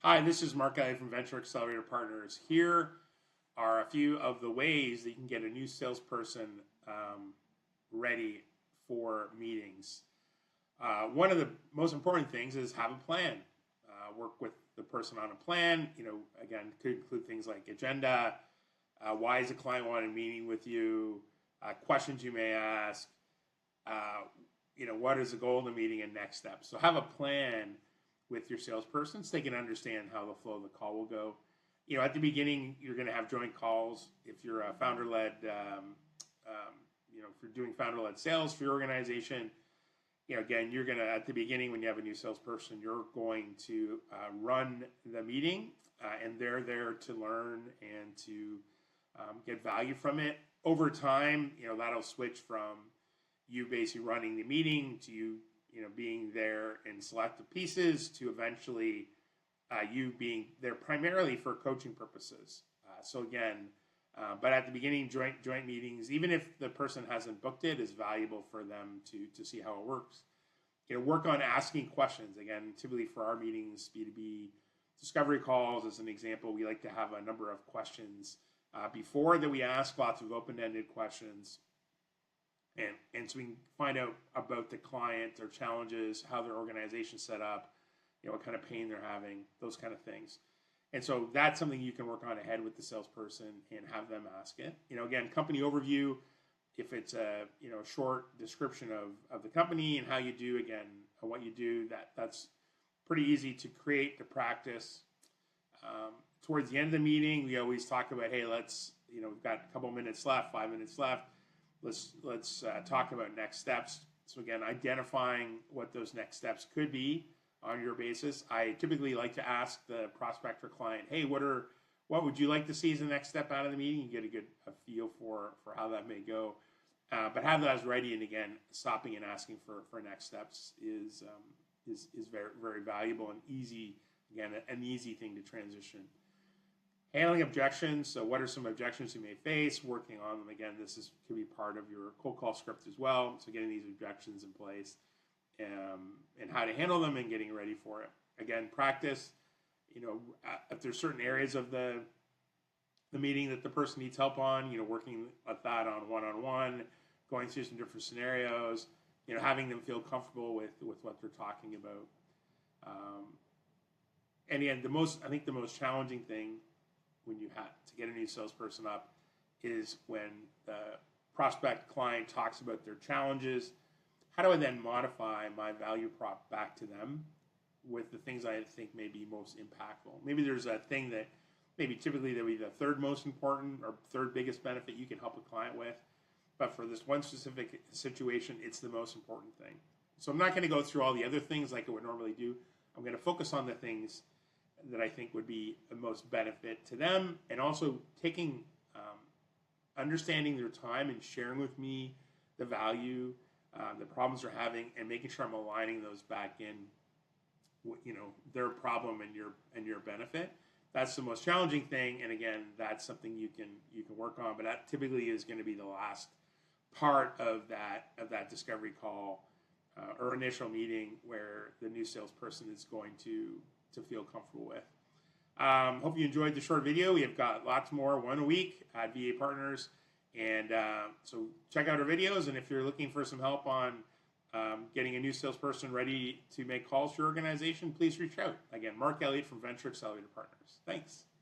Hi, this is Mark Elliott from Venture Accelerator Partners. Here are a few of the ways that you can get a new salesperson ready for meetings. One of the most important things is have a plan. Work with the person on a plan. Again, could include things like agenda. Why does the client want a meeting with you? Questions you may ask. What is the goal of the meeting and next steps? So have a plan with your salesperson so they can understand how the flow of the call will go. At the beginning, you're going to have joint calls. If you're a founder-led, if you're doing founder-led sales for your organization, again, you're going to, at the beginning, when you have a new salesperson, you're going to run the meeting, and they're there to learn and to get value from it. Over time, that'll switch from you basically running the meeting to you being there in selective pieces to eventually you being there primarily for coaching purposes. But at the beginning, joint meetings, even if the person hasn't booked it, is valuable for them to see how it works. Work on asking questions. Again, typically for our meetings, B2B discovery calls, as an example, we like to have a number of questions before that we ask, lots of open-ended questions. And so we can find out about the client, their challenges, how their organization's set up, what kind of pain they're having, those kind of things. And so that's something you can work on ahead with the salesperson and have them ask it. Again, company overview, if it's a short description of the company and how you do, again, what you do, that's pretty easy to create, to practice. Towards the end of the meeting, we always talk about, hey, we've got a couple minutes left, 5 minutes left. Let's talk about next steps. So again, identifying what those next steps could be on your basis. I typically like to ask the prospect or client, hey, what would you like to see as the next step out of the meeting? You get a feel for how that may go. But have that as ready, and again, stopping and asking for next steps is very, very valuable and easy. Again, an easy thing to transition. Handling objections. So what are some objections you may face? Working on them. Again, could be part of your cold call script as well. So getting these objections in place and how to handle them and getting ready for it. Again, practice. If there's certain areas of the meeting that the person needs help on, working at that on one-on-one, going through some different scenarios, having them feel comfortable with what they're talking about. And again, the most challenging thing when you have to get a new salesperson up is when the prospect client talks about their challenges. How do I then modify my value prop back to them with the things I think may be most impactful? Maybe there's a thing that typically that would be the third most important or third biggest benefit you can help a client with. But for this one specific situation, it's the most important thing. So I'm not going to go through all the other things like I would normally do. I'm going to focus on the things that I think would be the most benefit to them, and also understanding their time and sharing with me the value, the problems they're having, and making sure I'm aligning those back in, their problem and your benefit. That's the most challenging thing, and again, that's something you can work on. But that typically is going to be the last part of that discovery call or initial meeting where the new salesperson is going to feel comfortable with. Hope you enjoyed the short video. We have got lots more, one a week at VA Partners. And so check out our videos. And if you're looking for some help on getting a new salesperson ready to make calls to your organization, please reach out. Again, Mark Elliott from Venture Accelerator Partners. Thanks.